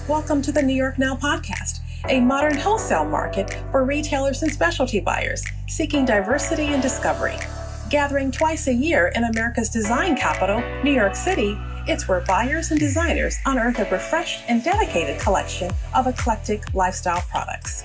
Welcome to the New York Now podcast, a modern wholesale market for retailers and specialty buyers seeking diversity and discovery. Gathering twice a year in America's design capital, New York City, it's where buyers and designers unearth a refreshed and dedicated collection of eclectic lifestyle products.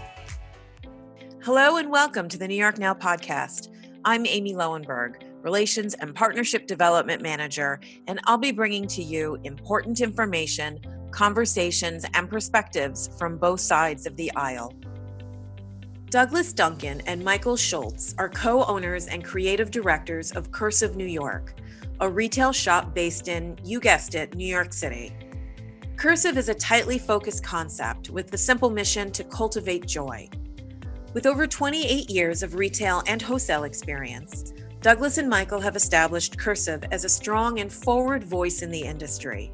Hello and welcome to the New York Now podcast. I'm Amy Lowenberg, Relations and Partnership Development Manager, and I'll be bringing to you important information, conversations, and perspectives from both sides of the aisle. Douglas Duncan and Michael Schultz are co-owners and creative directors of Cursive New York, a retail shop based in, you guessed it, New York City. Cursive is a tightly focused concept with the simple mission to cultivate joy. With over 28 years of retail and wholesale experience, Douglas and Michael have established Cursive as a strong and forward voice in the industry.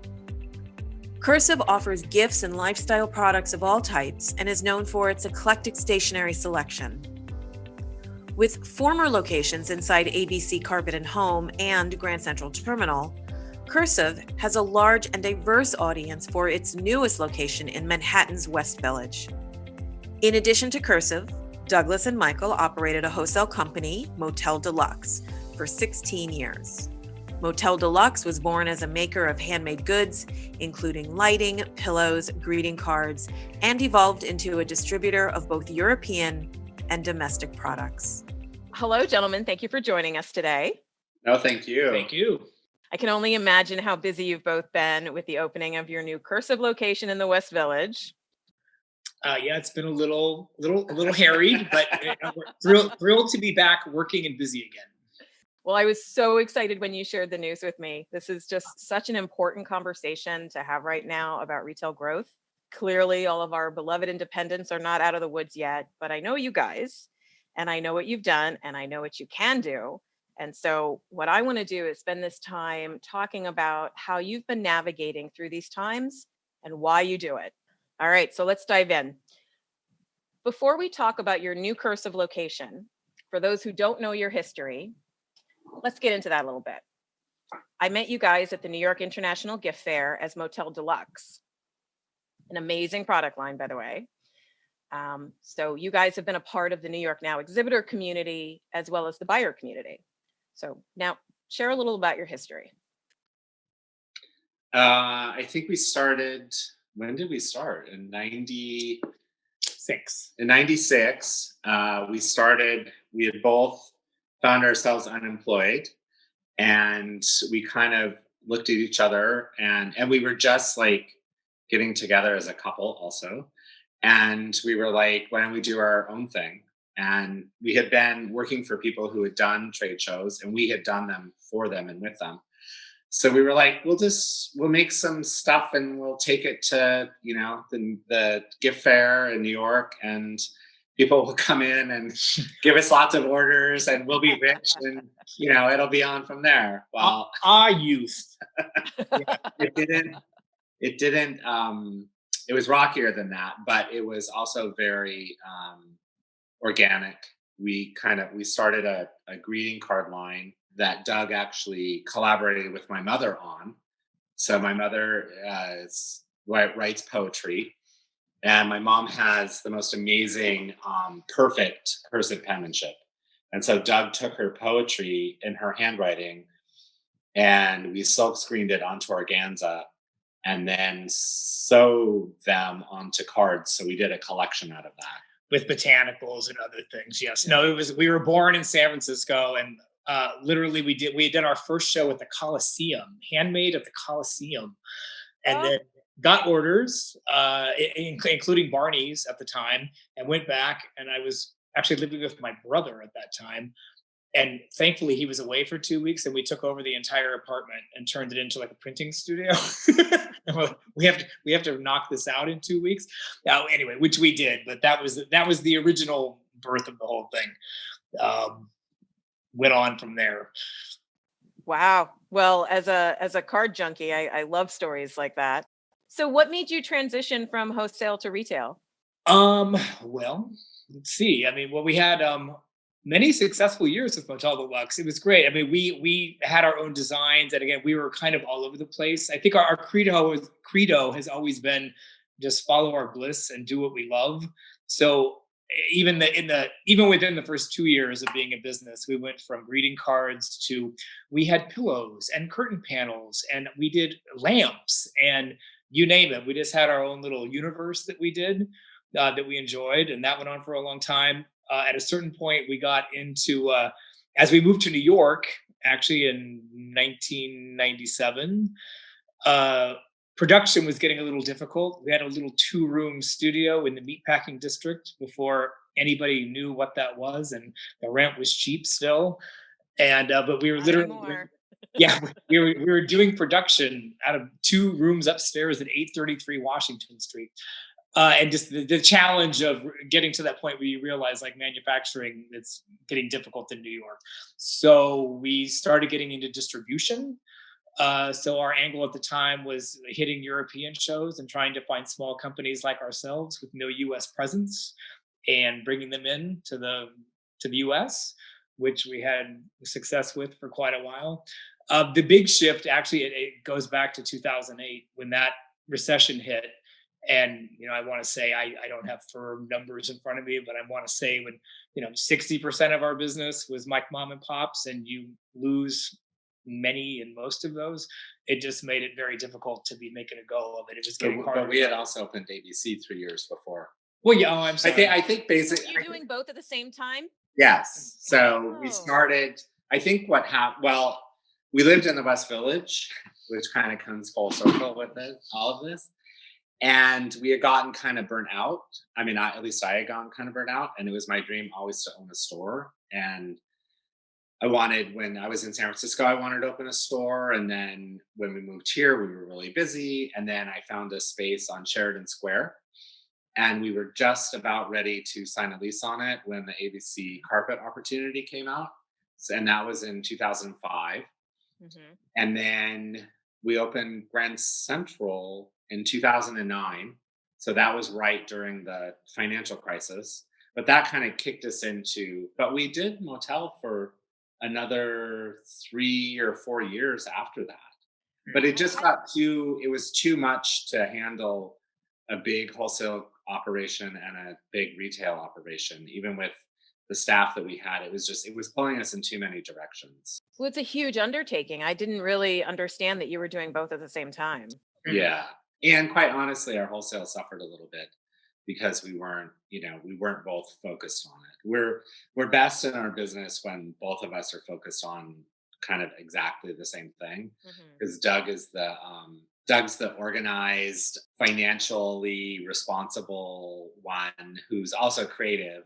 Cursive offers gifts and lifestyle products of all types and is known for its eclectic stationery selection. With former locations inside ABC Carpet and Home and Grand Central Terminal, Cursive has a large and diverse audience for its newest location in Manhattan's West Village. In addition to Cursive, Douglas and Michael operated a wholesale company, Motel Deluxe, for 16 years. Motel Deluxe was born as a maker of handmade goods, including lighting, pillows, greeting cards, and evolved into a distributor of both European and domestic products. Hello, gentlemen. Thank you for joining us today. No, thank you. Thank you. I can only imagine how busy you've both been with the opening of your new Cursive location in the West Village. Yeah, it's been a little harried, but we're thrilled to be back working and busy again. Well, I was so excited when you shared the news with me. This is just such an important conversation to have right now about retail growth. Clearly, all of our beloved independents are not out of the woods yet, but I know you guys, and I know what you've done, and I know what you can do. And so what I want to do is spend this time talking about how you've been navigating through these times and why you do it. All right, so let's dive in. Before we talk about your new Cursive location, for those who don't know your history, let's get into that a little bit. I met you guys at the New York International Gift Fair as Motel Deluxe, an amazing product line, by the way. So you guys have been a part of the New York Now exhibitor community as well as the buyer community. So now share a little about your history. I think we started, when did we start? In 96. In 96, we had both found ourselves unemployed, and we kind of looked at each other, and we were just like getting together as a couple also. And we were like, why don't we do our own thing? And we had been working for people who had done trade shows, and we had done them for them and with them. So we were like, we'll make some stuff and we'll take it to, the gift fair in New York, and people will come in and give us lots of orders, and we'll be rich, and it'll be on from there. Well, our youth. It didn't. It was rockier than that, but it was also very organic. We started a greeting card line that Doug actually collaborated with my mother on. So my mother writes poetry, and my mom has the most amazing, perfect cursive penmanship. And so Doug took her poetry in her handwriting, and we silk screened it onto organza and then sewed them onto cards. So we did a collection out of that. With botanicals and other things. Yes. No, we were born in San Francisco, and literally we did our first show at the Coliseum, handmade at the Coliseum, and then got orders, including Barney's at the time, and went back, and I was actually living with my brother at that time. And thankfully he was away for 2 weeks, and we took over the entire apartment and turned it into like a printing studio. we have to knock this out in 2 weeks. Anyway, which we did, but that was the original birth of the whole thing. Went on from there. Wow. Well, as a card junkie, I love stories like that. So what made you transition from wholesale to retail? Well, let's see. We had many successful years with Motel Deluxe. It was great. I mean, we had our own designs, and again, we were kind of all over the place. I think our credo has always been just follow our bliss and do what we love. So even even within the first 2 years of being a business, we went from greeting cards to we had pillows and curtain panels, and we did lamps, and you name it. We just had our own little universe that we did, that we enjoyed, and that went on for a long time. At a certain point, we got into as we moved to New York, actually in 1997. Production was getting a little difficult. We had a little 2-room studio in the meatpacking district before anybody knew what that was, and the rent was cheap still. And but we were Not literally anymore. yeah, we were doing production out of 2 rooms upstairs at 833 Washington Street. And just the challenge of getting to that point where you realize, like, manufacturing, it's getting difficult in New York. So we started getting into distribution. So our angle at the time was hitting European shows and trying to find small companies like ourselves with no U.S. presence and bringing them in to the U.S., which we had success with for quite a while. The big shift, actually, it goes back to 2008 when that recession hit. And I want to say, I don't have firm numbers in front of me, but I want to say when 60% of our business was mom and pops, and you lose many and most of those, it just made it very difficult to be making a go of it. It was getting harder. But we had also opened ABC 3 years before. Well, yeah, I'm sorry. I think Were basically. you doing both at the same time? Yes. So we Oh. started. I think what happened. Well, we lived in the West Village, which kind of comes full circle with it, all of this. And we had gotten kind of burnt out. I mean, at least I had gotten kind of burnt out, and it was my dream always to own a store. And when I was in San Francisco, I wanted to open a store. And then when we moved here, we were really busy. And then I found a space on Sheridan Square, and we were just about ready to sign a lease on it when the ABC carpet opportunity came out. And that was in 2005. Mm-hmm. And then we opened Grand Central in 2009. So that was right during the financial crisis. But that kind of kicked us but we did motel for another 3 or 4 years after that. But it just it was too much to handle a big wholesale operation and a big retail operation, even with the staff that we had. It was pulling us in too many directions. Well, it's a huge undertaking. I didn't really understand that you were doing both at the same time. Yeah. And quite honestly, our wholesale suffered a little bit because we weren't both focused on it. We're best in our business when both of us are focused on kind of exactly the same thing. Because Doug's the organized, financially responsible one who's also creative.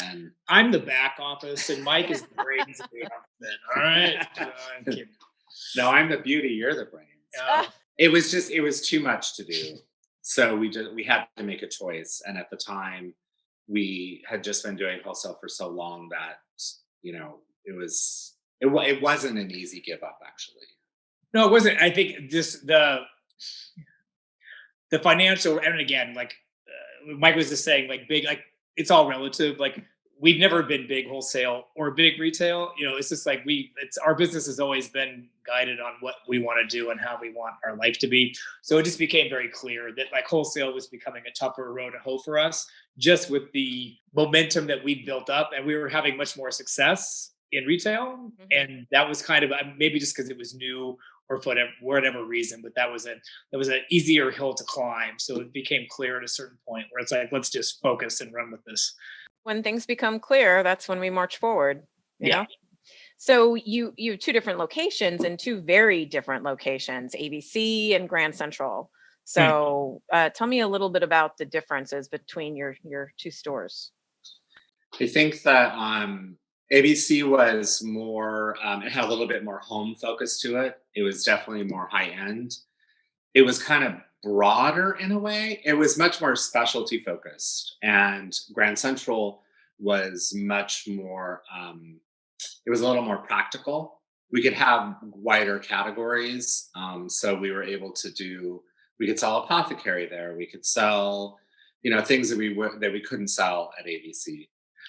And I'm the back office, and Mike is the brains of the outfit. All right. I'm kidding. No, I'm the beauty. You're the brains. It was too much to do. So we had to make a choice. And at the time, we had just been doing wholesale for so long that, it wasn't an easy give up, actually. No, it wasn't. I think the financial, and again, like Mike was just saying, like, big, like, it's all relative. Like, we've never been big wholesale or big retail. It's just like our business has always been guided on what we want to do and how we want our life to be. So it just became very clear that, like, wholesale was becoming a tougher road to hoe for us, just with the momentum that we built up, and we were having much more success in retail. Mm-hmm. And that was kind of maybe just because it was new or for whatever reason, but that was an easier hill to climb. So it became clear at a certain point where it's like, let's just focus and run with this. When things become clear, that's when we march forward. You know? So you have 2 different locations and 2 very different locations, ABC and Grand Central. So tell me a little bit about the differences between your 2 stores. I think that ABC was more, it had a little bit more home focus to it. It was definitely more high end. It was kind of broader in a way. It was much more specialty focused, and Grand Central was much more, it was a little more practical. We could have wider categories. So we were able to we could sell apothecary there. We could sell, things that we couldn't sell at ABC.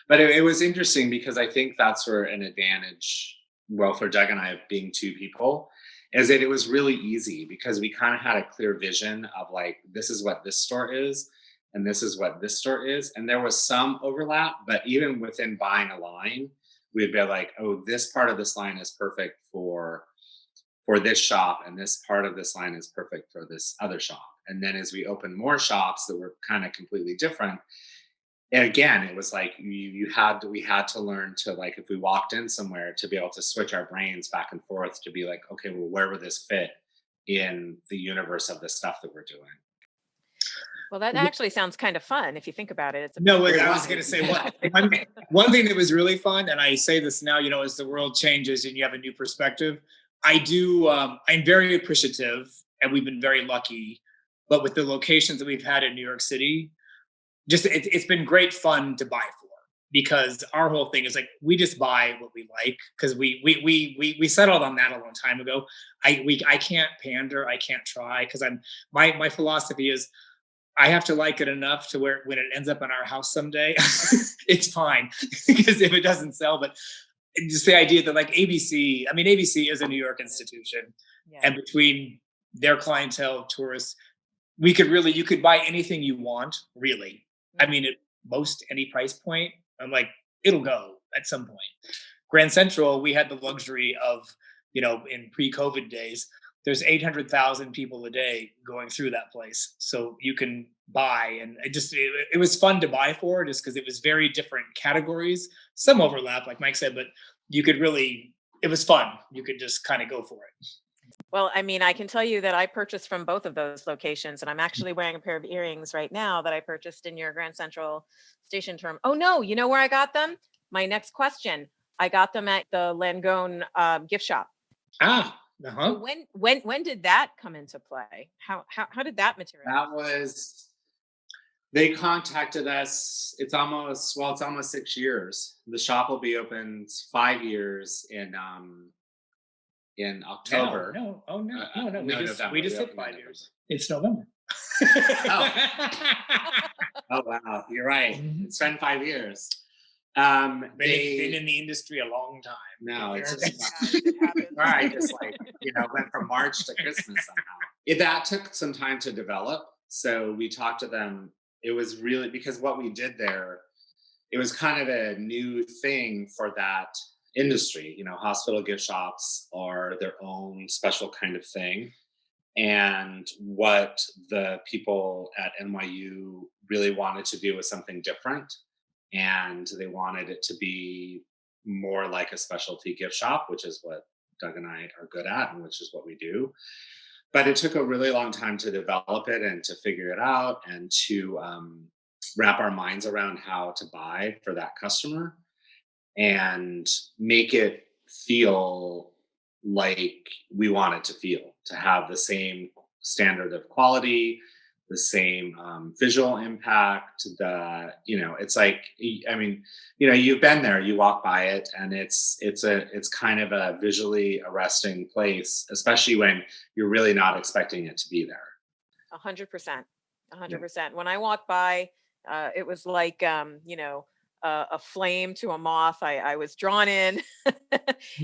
But it was interesting because I think that's where an advantage, well, for Doug and I, of being 2 people, is that it was really easy because we kind of had a clear vision of like, this is what this store is, and this is what this store is. And there was some overlap, but even within buying a line, we'd be like, oh, this part of this line is perfect for this shop, and this part of this line is perfect for this other shop. And then as we opened more shops that were kind of completely different, and again, it was like we had to learn to, like, if we walked in somewhere, to be able to switch our brains back and forth to be like, okay, well, where would this fit in the universe of the stuff that we're doing? Well, that actually sounds kind of fun if you think about it. It's a No, pretty I was going to say one thing that was really fun, and I say this now, as the world changes and you have a new perspective, I'm very appreciative, and we've been very lucky, but with the locations that we've had in New York City, it's been great fun to buy for, because our whole thing is like, we just buy what we like, because we settled on that a long time ago. I can't pander, I can't try, because my philosophy is I have to like it enough to where when it ends up in our house someday, it's fine, because if it doesn't sell. But just the idea that, like, ABC is a New York institution, Yeah. and between their clientele, tourists, you could buy anything you want, really. I mean, at most any price point, I'm like, it'll go at some point. Grand Central, we had the luxury of, in pre-COVID days, there's 800,000 people a day going through that place. So you can buy, and it was fun to buy for, just because it was very different categories, some overlap, like Mike said, but it was fun. You could just kind of go for it. Well, I mean, I can tell you that I purchased from both of those locations, and I'm actually wearing a pair of earrings right now that I purchased in your Grand Central Station term. Oh no, you know where I got them? My next question. I got them at the Langone gift shop. Ah, So when did that come into play? How did that materialize? They contacted us. It's almost 6 years. The shop will be open 5 years in October. No. No, We just hit 5 years. It's November. Oh wow, you're right. It's been 5 years. Been in the industry a long time. No, it's just it happens. right. Just like, went from March to Christmas somehow. That took some time to develop. So we talked to them. It was really because what we did there, it was kind of a new thing for that industry. Hospital gift shops are their own special kind of thing. And what the people at NYU really wanted to do was something different. And they wanted it to be more like a specialty gift shop, which is what Doug and I are good at, and which is what we do. But it took a really long time to develop it and to figure it out, and to wrap our minds around how to buy for that customer and make it feel like we want it to feel, to have the same standard of quality, the same visual impact. It's like, I mean, you've been there, you walk by it, and it's kind of a visually arresting place, especially when you're really not expecting it to be there. 100%. When I walked by, it was like, a flame to a moth. I was drawn in,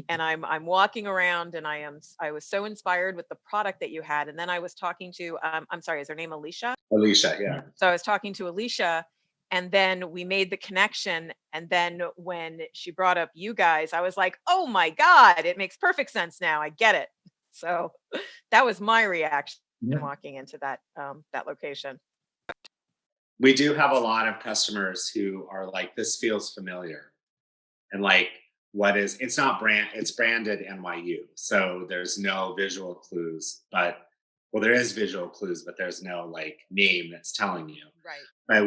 and I'm walking around, and I was so inspired with the product that you had. And then I was talking to, I'm sorry, is her name Alicia? Alicia, yeah. So I was talking to Alicia, and then we made the connection. And then when she brought up you guys, I was like, oh my God, it makes perfect sense now. I get it. So that was my reaction walking into that location. We do have a lot of customers who are like, this feels familiar. And like, it's not it's branded NYU. So there's no visual clues, there is visual clues, but there's no like name that's telling you. Right. But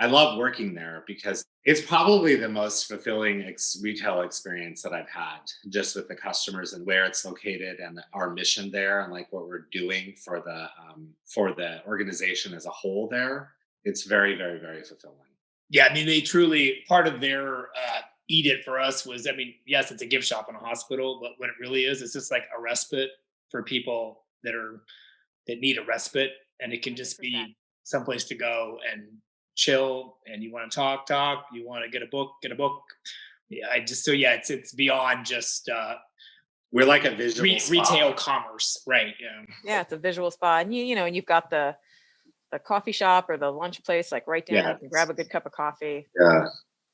I love working there because it's probably the most fulfilling retail experience that I've had, just with the customers and where it's located and our mission there, and like what we're doing for the organization as a whole there. It's very, very, very fulfilling. Yeah, I mean, they truly, part of their eat it for us was, I mean, yes, it's a gift shop in a hospital, but what it really is, it's just like a respite for people that need a respite, and it can just 100%. be someplace to go and chill, and you want to talk, you want to get a book. Yeah, it's beyond just We're like a visual spa. Retail commerce, right? Yeah. Yeah, it's a visual spa, and and you've got the coffee shop or the lunch place like right down. Yeah. You can grab a good cup of coffee. Yeah.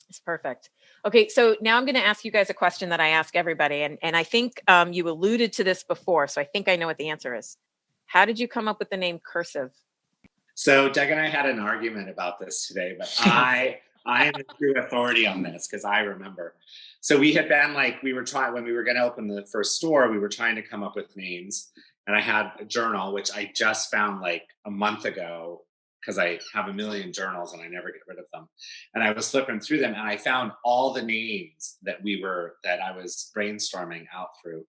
It's perfect. Okay, so now I'm going to ask you guys a question that I ask everybody, and I think you alluded to this before, so I think I know what the answer is. How did you come up with the name Cursive? So Doug and I had an argument about this today, but I am the true authority on this because I remember. So we had been we were trying, when we were going to open the first store, we were trying to come up with names. And I had a journal, which I just found like a month ago because I have a million journals and I never get rid of them. And I was flipping through them and I found all the names that I was brainstorming out through.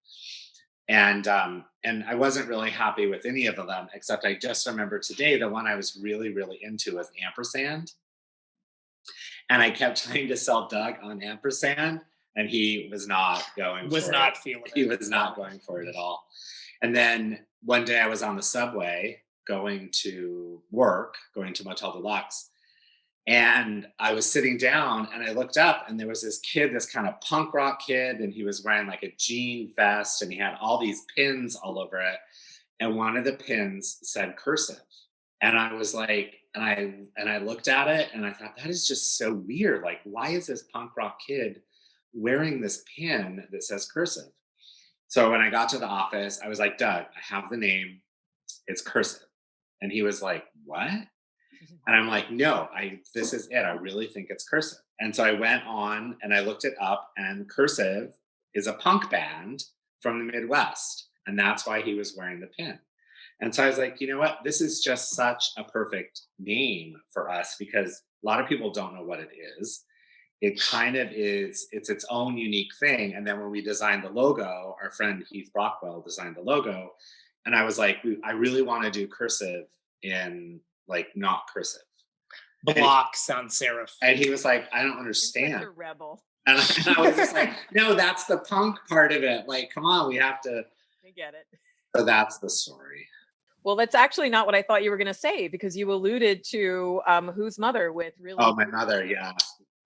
And I wasn't really happy with any of them, except I just remember today the one I was really, really into was ampersand. And I kept trying to sell Doug on ampersand, and he was not going for it. He was not going for it at all. And then one day I was on the subway going to work, going to Motel Deluxe, and I was sitting down and I looked up and there was this kid, this kind of punk rock kid, and he was wearing like a jean vest and he had all these pins all over it. And one of the pins said Cursive. And I was like, and I looked at it and I thought, that is just so weird. Like, why is this punk rock kid wearing this pin that says Cursive? So when I got to the office, I was like, Doug, I have the name. It's Cursive. And he was like, what? And I'm like, no, this is it. I really think it's Cursive. And so I went on and I looked it up, and Cursive is a punk band from the Midwest. And that's why he was wearing the pin. And so I was like, you know what? This is just such a perfect name for us because a lot of people don't know what it is. It kind of is, it's its own unique thing. And then when we designed the logo, our friend Heath Brockwell designed the logo. And I was like, I really want to do Cursive in like not cursive. Block sans serif. And he was like, I don't understand. You're such a rebel. And I was just like, no, that's the punk part of it. Like, come on, we have to. I get it. So that's the story. Well, that's actually not what I thought you were going to say, because you alluded to whose mother with really. Oh, my mother, yeah.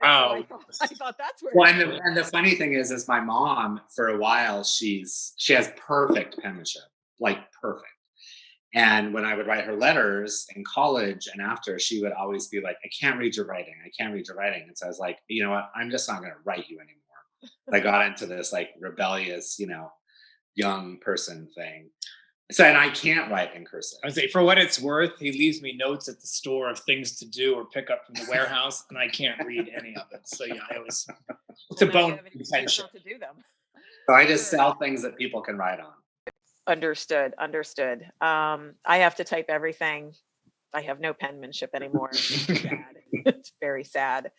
Oh, I thought that's where. Well, and the funny thing is my mom, for a while, she has perfect penmanship, like perfect. And when I would write her letters in college and after, she would always be like, I can't read your writing. I can't read your writing. And so I was like, you know what? I'm just not going to write you anymore. I got into this like rebellious, young person thing. So, and I can't write in cursive. I would say, for what it's worth, he leaves me notes at the store of things to do or pick up from the warehouse, and I can't read any of it. So yeah, it's a bone contention. Not to do them. So I just sell things that people can write on. Understood. I have to type everything. I have no penmanship anymore. It's sad. It's very sad.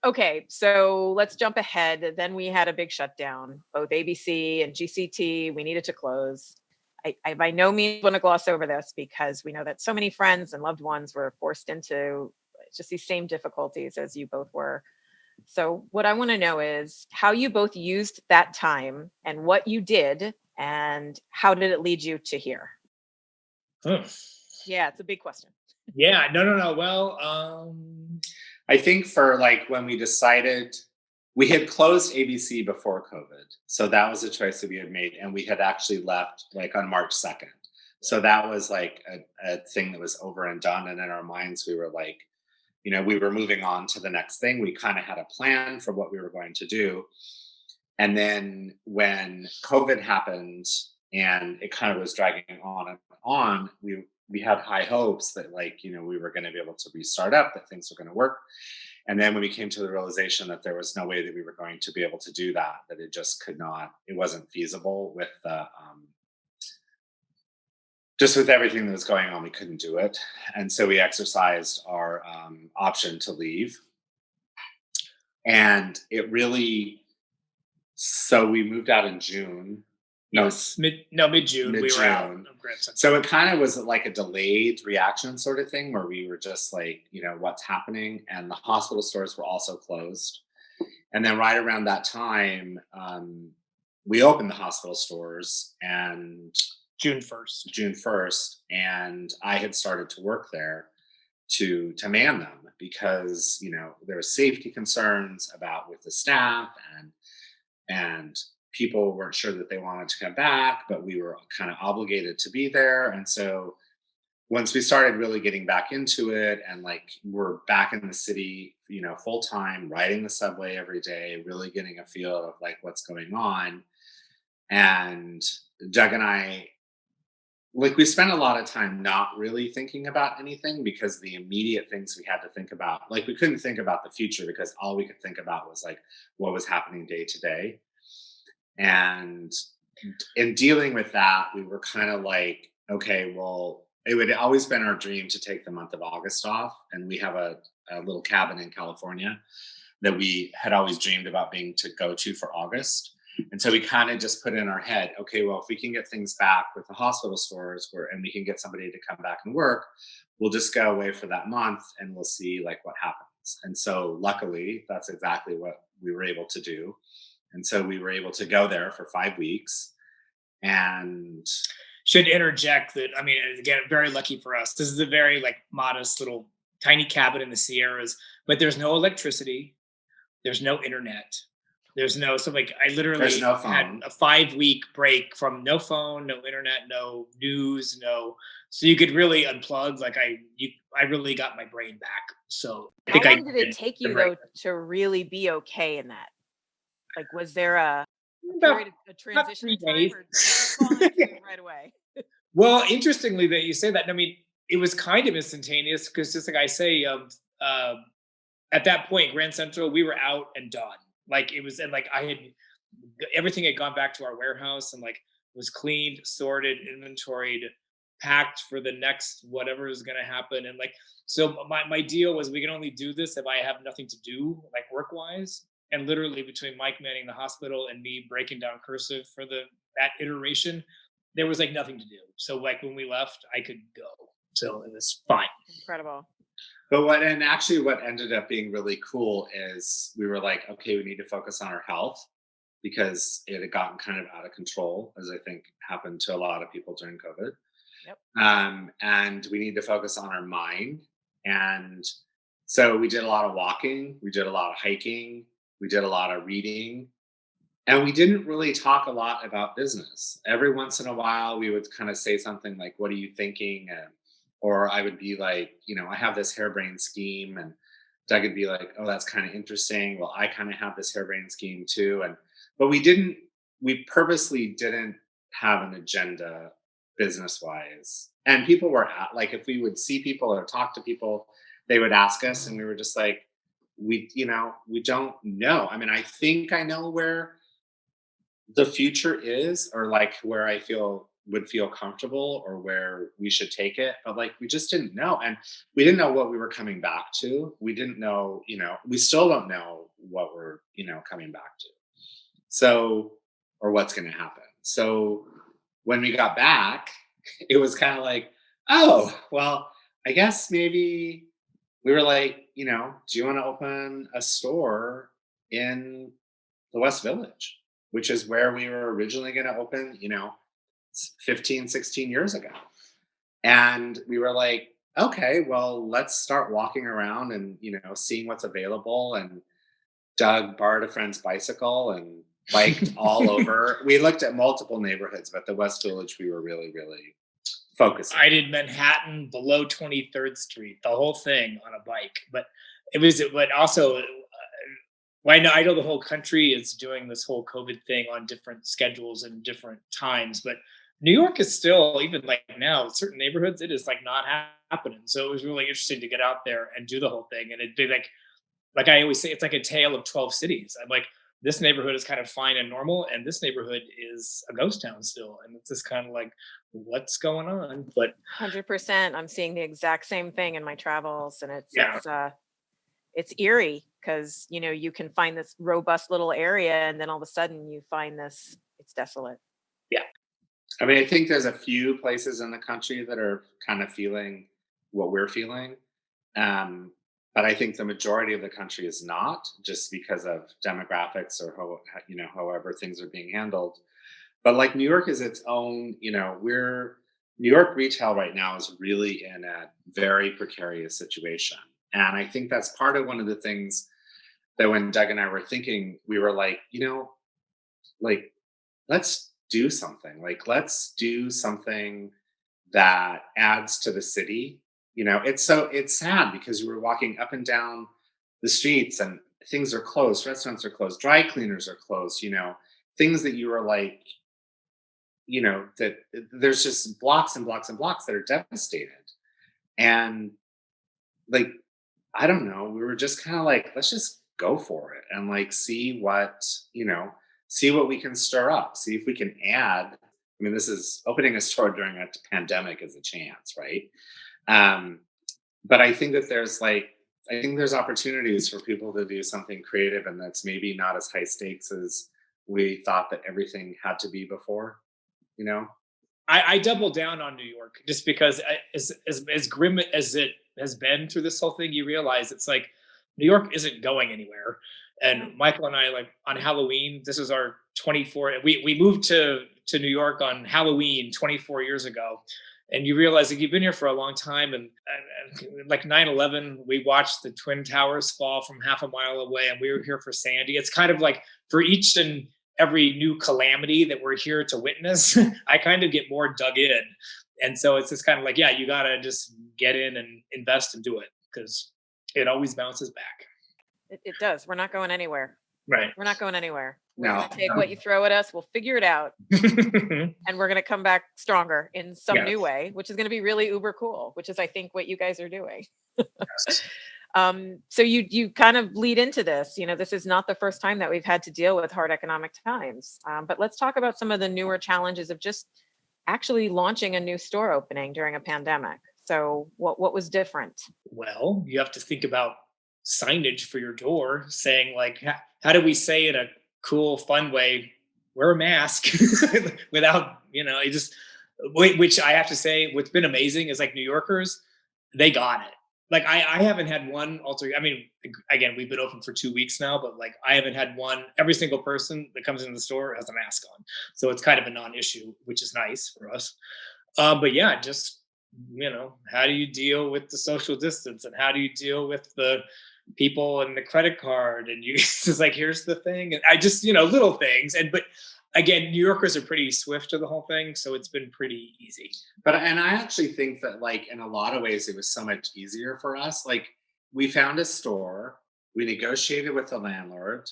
Okay, so let's jump ahead. Then we had a big shutdown. Both ABC and GCT, we needed to close. I by no means want to gloss over this because we know that so many friends and loved ones were forced into just these same difficulties as you both were. So what I want to know is how you both used that time and what you did, and how did it lead you to here? Yeah, it's a big question. Yeah, no. Well, I think for like when we decided, we had closed ABC before COVID. So that was a choice that we had made. And we had actually left like on March 2nd. So that was like a thing that was over and done. And in our minds, we were like, we were moving on to the next thing. We kind of had a plan for what we were going to do. And then when COVID happened and it kind of was dragging on and on, we had high hopes that we were going to be able to restart up, that things were going to work. And then when we came to the realization that there was no way that we were going to be able to do that, that it just could not, it wasn't feasible with just with everything that was going on, we couldn't do it. And so we exercised our option to leave. And it really, so we moved out in June. Mid-June. We were out. So it kind of was like a delayed reaction sort of thing where we were just like, what's happening? And the hospital stores were also closed. And then right around that time, we opened the hospital stores and June 1st. And I had started to work there to man them because, there were safety concerns with the staff and people weren't sure that they wanted to come back, but we were kind of obligated to be there. And so once we started really getting back into it and like we're back in the city, full time, riding the subway every day, really getting a feel of like what's going on. And Doug and I, like, we spent a lot of time not really thinking about anything because the immediate things we had to think about, like, we couldn't think about the future because all we could think about was like what was happening day to day. And in dealing with that, we were kind of like, okay, well, it would always been our dream to take the month of August off. And we have a little cabin in California that we had always dreamed about being to go to for August. And so we kind of just put in our head, okay, well, if we can get things back with the hospital stores and we can get somebody to come back and work, we'll just go away for that month and we'll see like what happens. And so luckily, that's exactly what we were able to do. And so we were able to go there for 5 weeks. And should interject that, I mean, again, very lucky for us. This is a very like modest little tiny cabin in the Sierras, but there's no electricity, there's no internet, there's no, so like I literally there's no had phone. a 5 week break from no phone, no internet, no news, so you could really unplug. Like I really got my brain back. So I How think long did it take you though to really be okay in that? Like, was there a period of a transition 3 time, days. or did you fall into it right away? Well, interestingly that you say that. I mean, it was kind of instantaneous because just like I say, uh, at that point, Grand Central, we were out and done. Like it was, and like everything had gone back to our warehouse and like was cleaned, sorted, inventoried, packed for the next whatever is going to happen. And like, so my deal was we can only do this if I have nothing to do, like work wise. And literally between Mike manning the hospital and me breaking down Cursive for that iteration, there was like nothing to do. So like when we left, I could go. So it was fine. Incredible. But what ended up being really cool is we were like, okay, we need to focus on our health because it had gotten kind of out of control, as I think happened to a lot of people during COVID. Yep. And we need to focus on our mind. And so we did a lot of walking, we did a lot of hiking, we did a lot of reading, and we didn't really talk a lot about business. Every once in a while, we would kind of say something like, "What are you thinking?" Or I would be like, I have this harebrained scheme, and Doug would be like, "Oh, that's kind of interesting." Well, I kind of have this harebrained scheme too, but we purposely didn't have an agenda business wise. And people were like, if we would see people or talk to people, they would ask us, and we were just like, we don't know. I mean, I think I know where the future is, or like where I would feel comfortable or where we should take it, but like we just didn't know. And we didn't know what we were coming back to. We didn't know, we still don't know what we're coming back to, so, or what's going to happen. So when we got back, it was kind of like, oh well, I guess maybe we were like, do you want to open a store in the West Village, which is where we were originally going to open, 15, 16 years ago. And we were like, okay, well, let's start walking around and, seeing what's available. And Doug borrowed a friend's bicycle and biked all over. We looked at multiple neighborhoods, but the West Village, we were really, really focused. I did Manhattan below 23rd Street, the whole thing on a bike. But also, I know the whole country is doing this whole COVID thing on different schedules and different times, but New York is still, even like now, certain neighborhoods, it is like not happening. So it was really interesting to get out there and do the whole thing. And it'd be like I always say, it's like a tale of 12 cities. I'm like, this neighborhood is kind of fine and normal, and this neighborhood is a ghost town still. And it's just kind of like, what's going on? But 100%. I'm seeing the exact same thing in my travels, and yeah. it's eerie because you can find this robust little area, and then all of a sudden you find this, it's desolate. Yeah. I mean, I think there's a few places in the country that are kind of feeling what we're feeling. But I think the majority of the country is not, just because of demographics or however things are being handled. But like New York is its own, New York retail right now is really in a very precarious situation. And I think that's part of one of the things that when Doug and I were thinking, we were like, like let's do something. Like, let's do something that adds to the city. It's sad because you were walking up and down the streets and things are closed, restaurants are closed, dry cleaners are closed, things that you were like, that there's just blocks and blocks and blocks that are devastated. And like, I don't know, we were just kind of like, let's just go for it and like see what we can stir up, see if we can add. I mean, this is opening a store during a pandemic is a chance, right? Um, but I think there's opportunities for people to do something creative and that's maybe not as high stakes as we thought that everything had to be before, you know? I double down on New York just because as grim as it has been through this whole thing, you realize it's like New York isn't going anywhere. Mm. And Michael and I, like on Halloween, this is our 24. We moved to New York on Halloween 24 years ago, and you realize that you've been here for a long time. And like 9/11, we watched the Twin Towers fall from half a mile away, and we were here for Sandy. It's kind of like for each and every new calamity that we're here to witness, I kind of get more dug in. And so it's just kind of like, yeah, you got to just get in and invest and do it because it always bounces back. It does. We're not going anywhere. Right. We're not going anywhere. We're No, going to take no. what you throw at us. We'll figure it out, and we're going to come back stronger in some new Yes. way, which is going to be really uber cool, which is, I think, what you guys are doing. Yes. So you kind of lead into this. This is not the first time that we've had to deal with hard economic times. But let's talk about some of the newer challenges of just actually launching a new store opening during a pandemic. So what was different? Well, you have to think about signage for your door saying like, how do we say in a cool, fun way, wear a mask without, you just, which I have to say, what's been amazing is like New Yorkers, they got it. Like I haven't had one alter. I mean, again, we've been open for 2 weeks now, but like I haven't had one. Every single person that comes into the store has a mask on, so it's kind of a non-issue, which is nice for us. But yeah, just how do you deal with the social distance, and how do you deal with the people and the credit card? And you it's just like, here's the thing, and I just little things. And but again, New Yorkers are pretty swift to the whole thing, so it's been pretty easy. And I actually think that like in a lot of ways it was so much easier for us. Like we found a store, we negotiated with the landlord.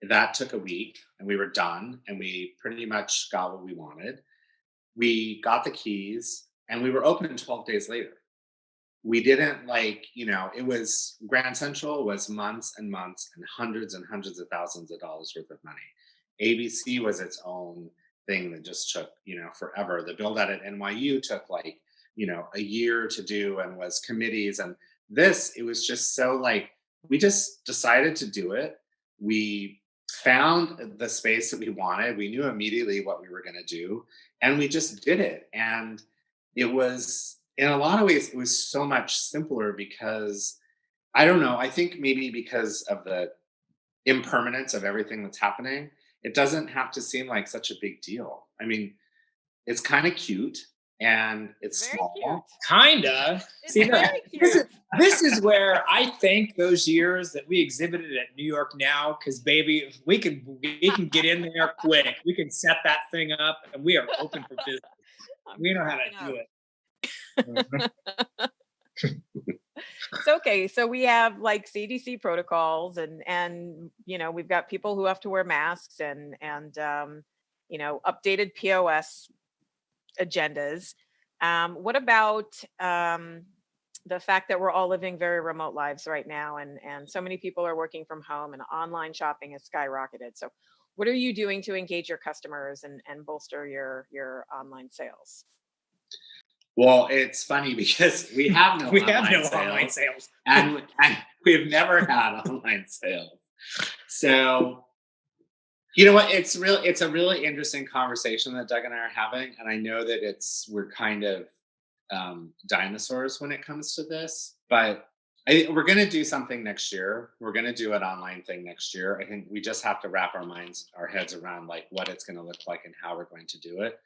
That took a week and we were done and we pretty much got what we wanted. We got the keys and we were open 12 days later. We didn't it was Grand Central was months and months and hundreds of thousands of dollars worth of money. ABC was its own thing that just took, forever. The build out at NYU took like, a year to do and was committees. And it was just so like, we just decided to do it. We found the space that we wanted. We knew immediately what we were going to do and we just did it. And it was, in a lot of ways, it was so much simpler because I don't know, I think maybe because of the impermanence of everything that's happening, it doesn't have to seem like such a big deal. I mean, it's kind of cute and it's Very small. cute. Kinda. It's See, very this is cute. this is where I thank those years that we exhibited at New York Now, because baby, if we can get in there quick. We can set that thing up, and we are open for business. I'm We know how cracking to do up. it. So okay, so we have like CDC protocols, and we've got people who have to wear masks, and updated POS agendas. What about the fact that we're all living very remote lives right now, and so many people are working from home, and online shopping has skyrocketed. So what are you doing to engage your customers and bolster your online sales? Well, it's funny because we have no We have online no sales, online sales. and we've never had online sales. So you know what? It's a really interesting conversation that Doug and I are having, and I know that we're kind of dinosaurs when it comes to this, but we're going to do something next year. We're going to do an online thing next year. I think we just have to wrap our heads around like what it's going to look like and how we're going to do it.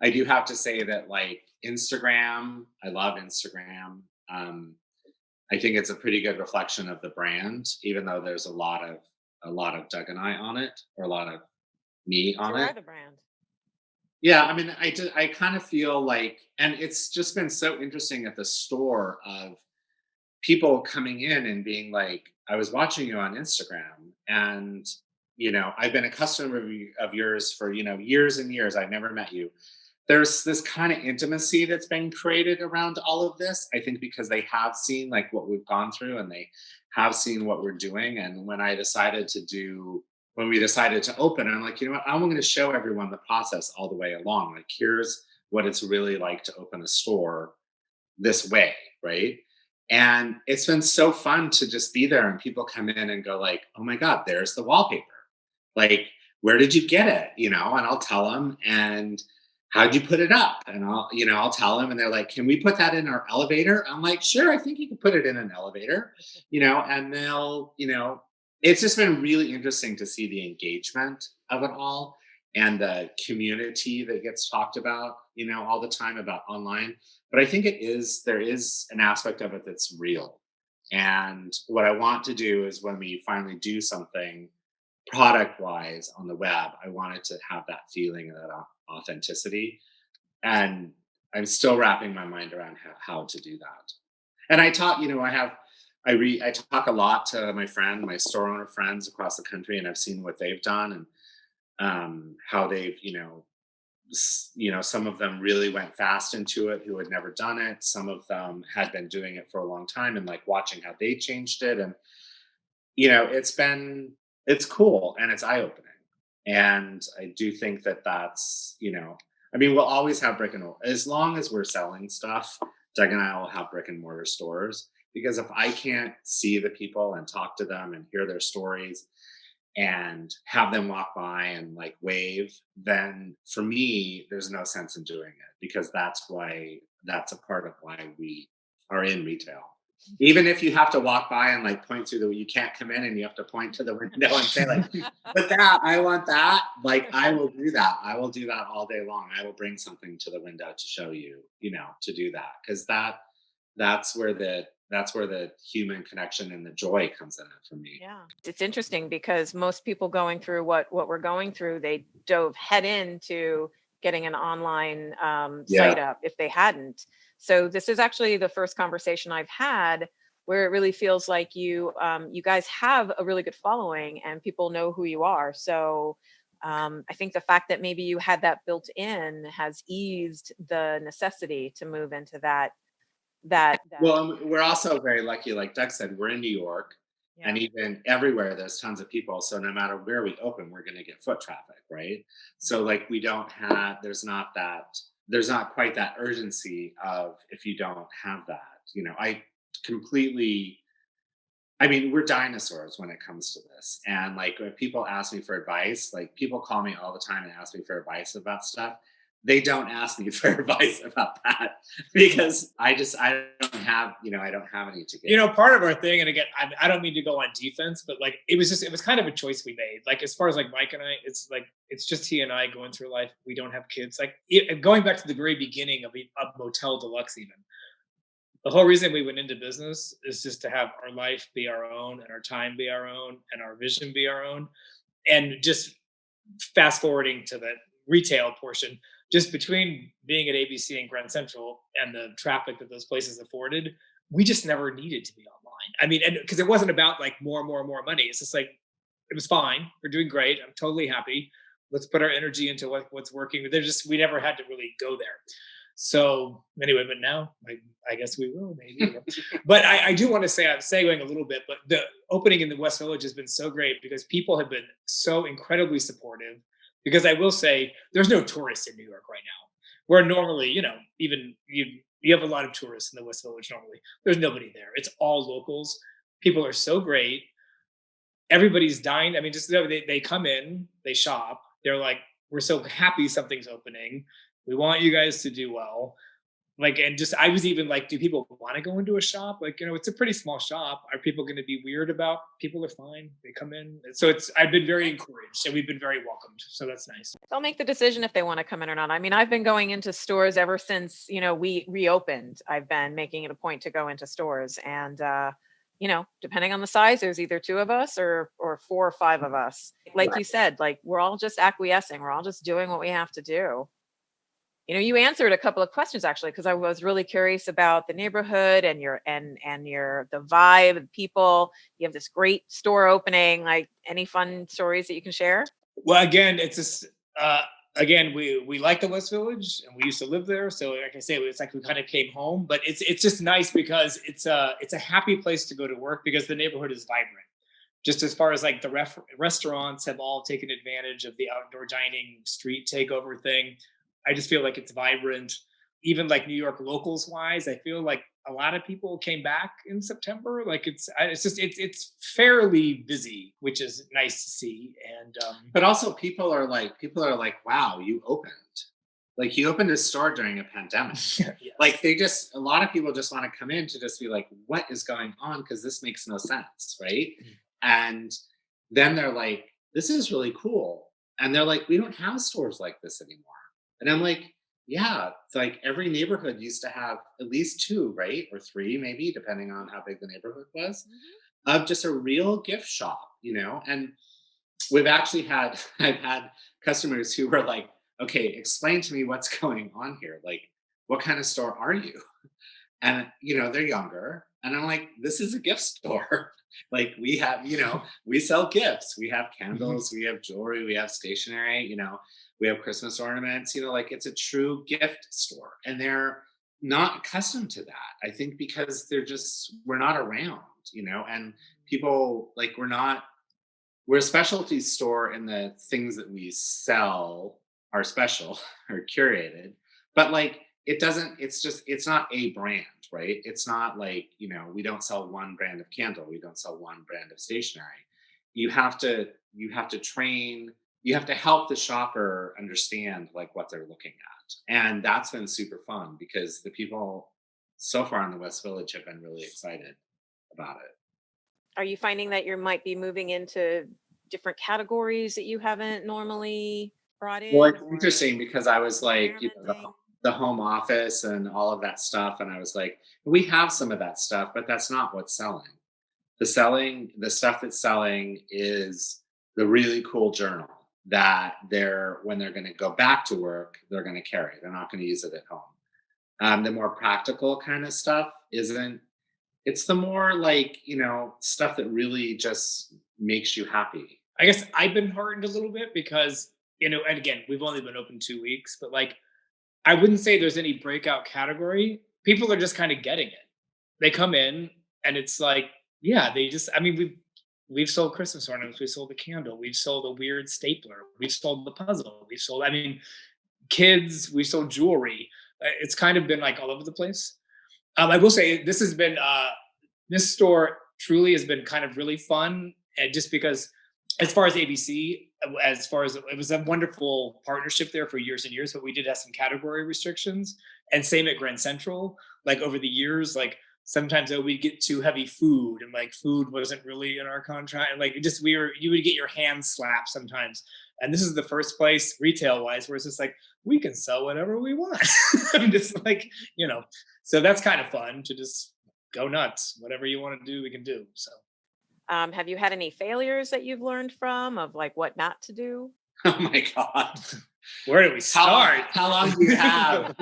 I do have to say that like Instagram, I love Instagram. I think it's a pretty good reflection of the brand, even though there's a lot of Doug and I on it, or a lot of me You on are it. the brand. Yeah, I mean, I kind of feel like, and it's just been so interesting at the store of people coming in and being like, I was watching you on Instagram, and I've been a customer of yours for years and years. I've never met you. There's this kind of intimacy that's been created around all of this. I think because they have seen like what we've gone through, and they have seen what we're doing. And when we decided to open, I'm like, you know what? I'm going to show everyone the process all the way along. Like, here's what it's really like to open a store this way, right? And it's been so fun to just be there, and people come in and go like, "Oh my god, there's the wallpaper. Like, where did you get it?" And I'll tell them, and how'd you put it up? And I'll tell them, and they're like, "Can we put that in our elevator?" I'm like, "Sure, I think you can put it in an elevator." And it's just been really interesting to see the engagement of it all, and the community that gets talked about, all the time about online. But I think there is an aspect of it that's real. And what I want to do is, when we finally do something product wise on the web, I want it to have that feeling of that authenticity. And I'm still wrapping my mind around how to do that. And I talk, I talk a lot to my store owner friends across the country, and I've seen what they've done, and how they've, some of them really went fast into it who had never done it. Some of them had been doing it for a long time, and like watching how they changed it. And it's cool, and it's eye opening. And I do think that I mean, we'll always have brick and mortar as long as we're selling stuff. Doug and I will have brick and mortar stores, because if I can't see the people and talk to them and hear their stories and have them walk by and like wave, then for me, there's no sense in doing it, because that's a part of why we are in retail. Even if you have to walk by and like point through you can't come in and you have to point to the window and say like, but that, I want that. Like, I will do that. I will do that all day long. I will bring something to the window to show you, to do that. Cause that's where the human connection and the joy comes in it for me. Yeah. It's interesting because most people going through what we're going through, they dove head into getting an online Yeah. site up if they hadn't. So this is actually the first conversation I've had where it really feels like you guys have a really good following and people know who you are. So I think the fact that maybe you had that built in has eased the necessity to move into that. Well, and we're also very lucky, like Doug said, we're in New York, Yeah. and even everywhere there's tons of people. So no matter where we open, we're going to get foot traffic, right? So like there's not quite that urgency of, if you don't have that. I mean, we're dinosaurs when it comes to this. And like, when people ask me for advice, like, people call me all the time and ask me for advice about stuff. They don't ask me for advice about that, because I don't have any to give. Part of our thing, and again, I don't mean to go on defense, but like it was kind of a choice we made. Like, as far as like Mike and I, it's just he and I going through life. We don't have kids. Like, going back to the very beginning of Motel Deluxe, even the whole reason we went into business is just to have our life be our own, and our time be our own, and our vision be our own. And just fast forwarding to the retail portion, just between being at ABC and Grand Central and the traffic that those places afforded, we just never needed to be online. I mean, and because it wasn't about like more money. It's just like, it was fine. We're doing great. I'm totally happy. Let's put our energy into what's working. We never had to really go there. So anyway, but now I guess we will maybe. But I do want to say, I'm segueing a little bit, but the opening in the West Village has been so great because people have been so incredibly supportive. Because I will say, there's no tourists in New York right now. Where normally, even you have a lot of tourists in the West Village normally. There's nobody there. It's all locals. People are so great. Everybody's dying. I mean, just they come in, they shop. They're like, we're so happy something's opening. We want you guys to do well. Like, and just, I was even like, do people want to go into a shop? Like, it's a pretty small shop. Are people going to be weird about? People are fine. They come in. So I've been very encouraged, and we've been very welcomed. So that's nice. They'll make the decision if they want to come in or not. I mean, I've been going into stores ever since, we reopened. I've been making it a point to go into stores, and, depending on the size, there's either two of us or 4 or 5 of us. Like you said, like, we're all just acquiescing. We're all just doing what we have to do. You answered a couple of questions actually, because I was really curious about the neighborhood and the vibe of people. You have this great store opening. Like, any fun stories that you can share? Well, again, it's just again, we like the West Village, and we used to live there. So, like I say, it's like we kind of came home. But it's just nice because it's a happy place to go to work because the neighborhood is vibrant. Just as far as like the restaurants have all taken advantage of the outdoor dining street takeover thing. I just feel like it's vibrant. Even like New York locals wise, I feel like a lot of people came back in September. Like it's fairly busy, which is nice to see. And But also people are like, wow, you opened. Like you opened a store during a pandemic. yes. Like a lot of people just want to come in to just be like, what is going on? Because this makes no sense, right? And then they're like, this is really cool. And they're like, we don't have stores like this anymore. And I'm like, yeah, it's like every neighborhood used to have at least two, right? Or three, maybe, depending on how big the neighborhood was, of just a real gift shop. And we've actually had, I've had customers who were like, okay, explain to me what's going on here. Like, what kind of store are you? And they're younger, and I'm like, this is a gift store. Like we have, we sell gifts, we have candles, we have jewelry, we have stationery, we have Christmas ornaments, like it's a true gift store. And they're not accustomed to that, I think, because we're not around, and people, like, we're a specialty store, and the things that we sell are special or curated, but like it's not a brand, right? It's not like, we don't sell one brand of candle, we don't sell one brand of stationery. You have to train, you have to help the shopper understand like what they're looking at. And that's been super fun because the people so far in the West Village have been really excited about it. Are you finding that you might be moving into different categories that you haven't normally brought Well, in, it's or interesting because I was like, experimenting? the home office and all of that stuff. And I was like, we have some of that stuff, but that's not what's selling. The stuff that's selling is the really cool journal that when they're going to go back to work, they're going to carry. They're not going to use it at home. The more practical kind of stuff isn't, it's the more like, stuff that really just makes you happy. I guess I've been heartened a little bit because, and again, we've only been open 2 weeks, but like, I wouldn't say there's any breakout category. People are just kind of getting it. They come in and it's like, yeah, I mean, we've sold Christmas ornaments, we've sold the candle, we've sold a weird stapler, we've sold the puzzle, I mean, kids, we sold jewelry. It's kind of been like all over the place. I will say this store truly has been kind of really fun, and just because, as far as ABC, as far as it was a wonderful partnership there for years and years, but we did have some category restrictions, and same at Grand Central. Like over the years, like sometimes we'd get too heavy food, and like food wasn't really in our contract, and like you would get your hands slapped sometimes. And this is the first place retail wise where it's just like we can sell whatever we want. I'm just like, so that's kind of fun to just go nuts. Whatever you want to do, we can do. So, Have you had any failures that you've learned from, of like what not to do? Oh my God. where do we start? How long do you have?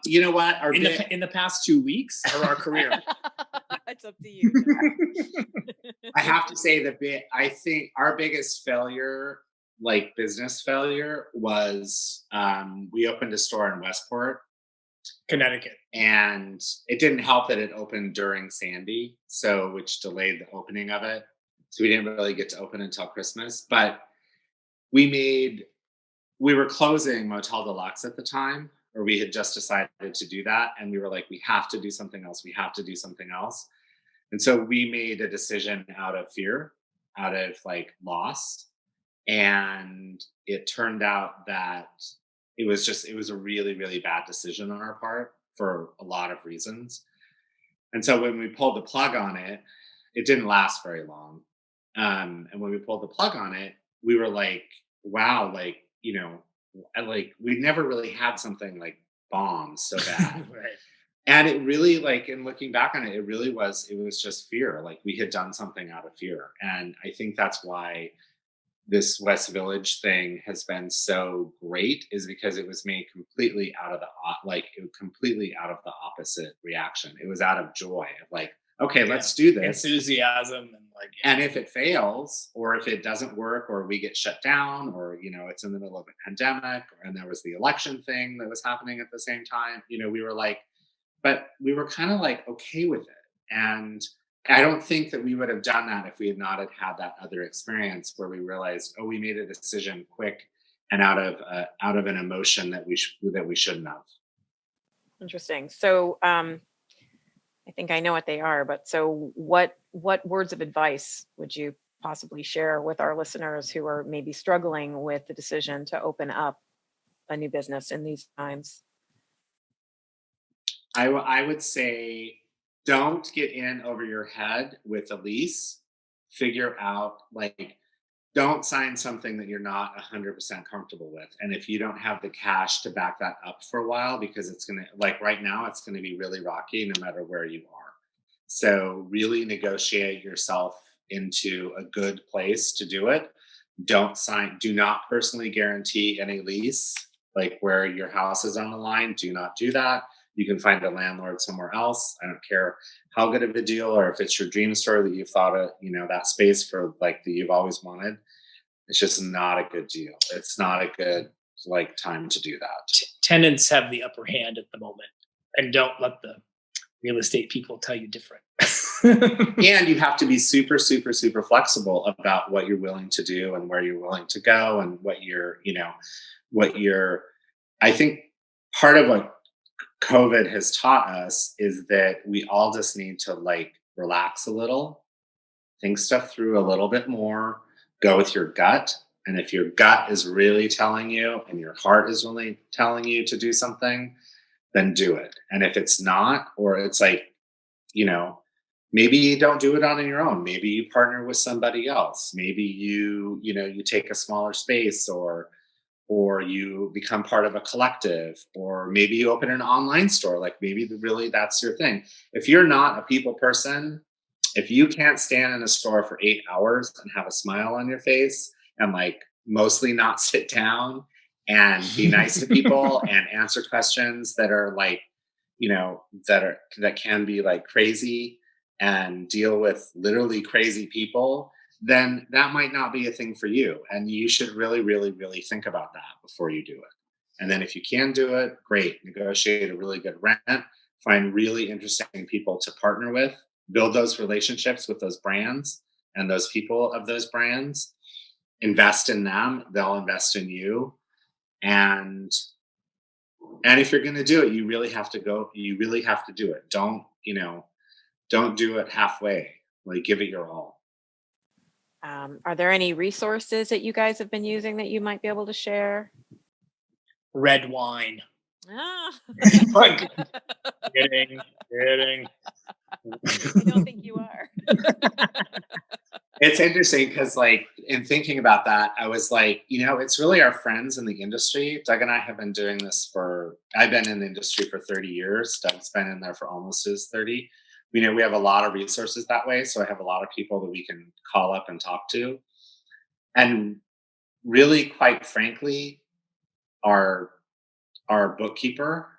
You know what? In the past 2 weeks or our career? It's up to you. I have to say I think our biggest failure, like business failure, was we opened a store in Westport, Connecticut. and it didn't help that it opened during Sandy, which delayed the opening of it. So we didn't really get to open until Christmas. But we were closing Motel Deluxe at the time, or we had just decided to do that. And we were like, we have to do something else. We have to do something else. And so we made a decision out of fear, out of like loss. And it turned out that it was a really, really bad decision on our part for a lot of reasons. And so when we pulled the plug on it, it didn't last very long. And when we pulled the plug on it, we were like, wow, like, like we never really had something like bomb so bad. Right. And it really, like, in looking back on it, it was just fear. Like we had done something out of fear. And I think that's why this West Village thing has been so great is because it was made completely out of the completely out of the opposite reaction. It was out of joy, of like, okay, Yeah. let's do this. Enthusiasm and like, yeah. And if it fails, or if it doesn't work, or we get shut down, or it's in the middle of a pandemic, and there was the election thing that was happening at the same time, we were like, but we were kind of like okay with it. And I don't think that we would have done that if we had not had that other experience where we realized, oh, we made a decision quick and out of an emotion that we shouldn't have. Interesting. So I think I know what they are, but so what words of advice would you possibly share with our listeners who are maybe struggling with the decision to open up a new business in these times? I would say, don't get in over your head with a lease. Figure out, like, don't sign something that you're not 100% comfortable with. And if you don't have the cash to back that up for a while, because it's going to, like right now, it's going to be really rocky no matter where you are. So really negotiate yourself into a good place to do it. Do not personally guarantee any lease, like where your house is on the line. Do not do that. You can find a landlord somewhere else. I don't care how good of a deal, or if it's your dream store that you've thought of, that space for like that you've always wanted. It's just not a good deal. It's not a good time to do that. Tenants have the upper hand at the moment, and don't let the real estate people tell you different. And you have to be super, super, super flexible about what you're willing to do and where you're willing to go and I think part of what COVID has taught us is that we all just need to relax a little, think stuff through a little bit more, go with your gut. And if your gut is really telling you and your heart is really telling you to do something, then do it. And if it's not, or it's maybe you don't do it on your own. Maybe you partner with somebody else. Maybe you take a smaller space, or you become part of a collective, or maybe you open an online store. Like maybe really that's your thing. If you're not a people person, if you can't stand in a store for 8 hours and have a smile on your face and mostly not sit down and be nice to people and answer questions that are that can be crazy and deal with literally crazy people, then that might not be a thing for you. And you should really, really, really think about that before you do it. And then if you can do it, great. Negotiate a really good rent, find really interesting people to partner with, build those relationships with those brands and those people of those brands, invest in them, they'll invest in you. And if you're going to do it, you really have to do it. Don't do it halfway. Give it your all. Are there any resources that you guys have been using that you might be able to share? Red wine. Ah. Kidding. I don't think you are. It's interesting because in thinking about that, I was it's really our friends in the industry. Doug and I have been doing this I've been in the industry for 30 years. Doug's been in there for almost his 30. We have a lot of resources that way. So I have a lot of people that we can call up and talk to. And really, quite frankly, our bookkeeper,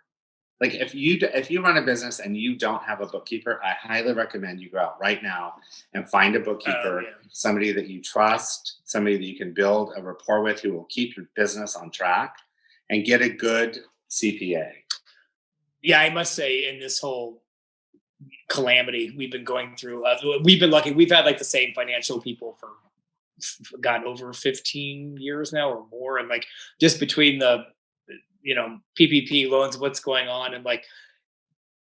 if you run a business and you don't have a bookkeeper, I highly recommend you go out right now and find a bookkeeper, somebody that you trust, somebody that you can build a rapport with, who will keep your business on track, and get a good CPA. Yeah, I must say, in this whole calamity we've been going through, we've been lucky. We've had the same financial people for over 15 years now or more, and just between the PPP loans, what's going on, and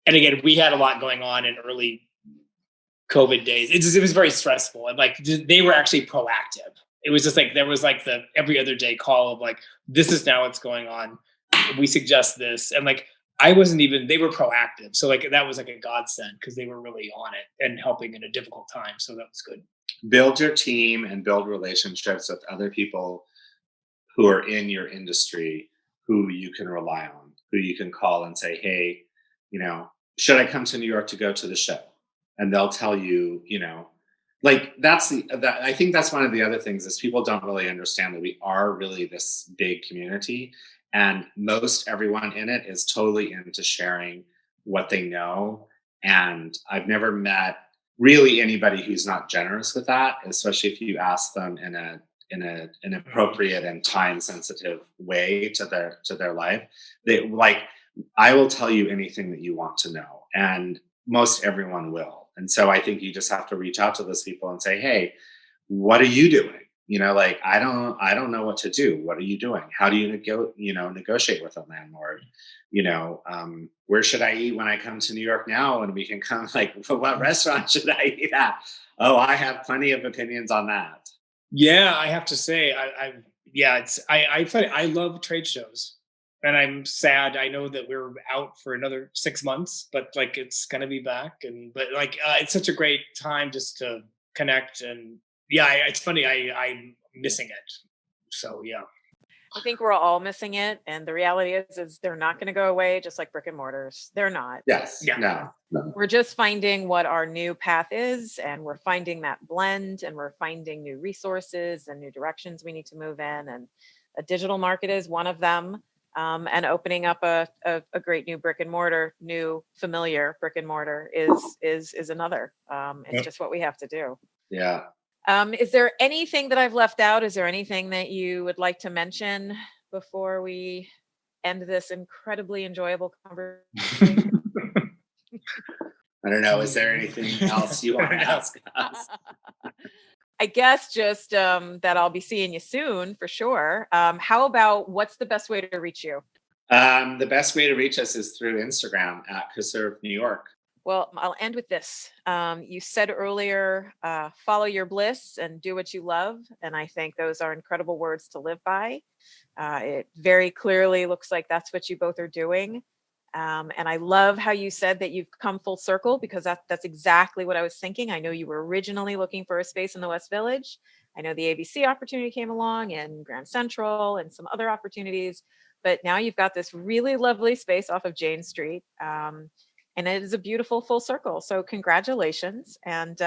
and again, we had a lot going on in early COVID days. It was very stressful, and they were actually proactive. It was just there was the every other day call of this is now what's going on. We suggest this, and I wasn't even. They were proactive, so that was a godsend because they were really on it and helping in a difficult time. So that was good. Build your team and build relationships with other people who are in your industry, who you can rely on, who you can call and say, hey, should I come to New York to go to the show? And they'll tell you, like I think that's one of the other things is people don't really understand that we are really this big community, and most everyone in it is totally into sharing what they know. And I've never met really anybody who's not generous with that, especially if you ask them in an appropriate and time sensitive way to their life. They like, I will tell you anything that you want to know, and most everyone will. And so I think you just have to reach out to those people and say, hey, what are you doing? Like, I don't know what to do. What are you doing? How do you negotiate with a landlord? Where should I eat when I come to New York now? And we can come, like, what restaurant should I eat at? Oh, I have plenty of opinions on that. Yeah, I have to say, I love trade shows, and I'm sad. I know that we're out for another 6 months, but like it's gonna be back, but it's such a great time just to connect. And it's funny. I'm missing it. So yeah. I think we're all missing it. And the reality is they're not going to go away, just like brick and mortars. They're not. Yes. Yeah. No. We're just finding what our new path is, and we're finding that blend, and we're finding new resources and new directions we need to move in. And a digital market is one of them. And opening up a great new brick and mortar, new familiar brick and mortar is another. It's just what we have to do. Yeah. Is there anything that I've left out? Is there anything that you would like to mention before we end this incredibly enjoyable conversation? I don't know. Is there anything else you want to ask us? I guess just that I'll be seeing you soon for sure. How about, what's the best way to reach you? The best way to reach us is through Instagram at Cursive New York. Well, I'll end with this. You said earlier, follow your bliss and do what you love. And I think those are incredible words to live by. It very clearly looks like that's what you both are doing. And I love how you said that you've come full circle, because that's exactly what I was thinking. I know you were originally looking for a space in the West Village. I know the ABC opportunity came along, and Grand Central and some other opportunities. But now you've got this really lovely space off of Jane Street. And it is a beautiful full circle. So congratulations, and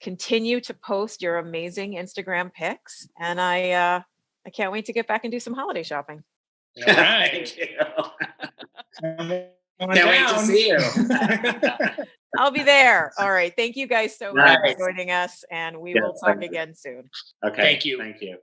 continue to post your amazing Instagram pics. And I can't wait to get back and do some holiday shopping. All right. Thank you. Can't wait to see you. I'll be there. All right. Thank you guys so much for joining us, and we will talk again soon. Okay. Thank you. Thank you.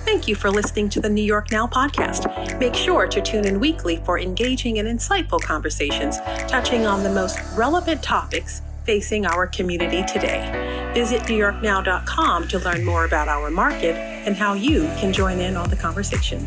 Thank you for listening to the New York Now podcast. Make sure to tune in weekly for engaging and insightful conversations touching on the most relevant topics facing our community today. Visit NewYorkNow.com to learn more about our market and how you can join in on the conversation.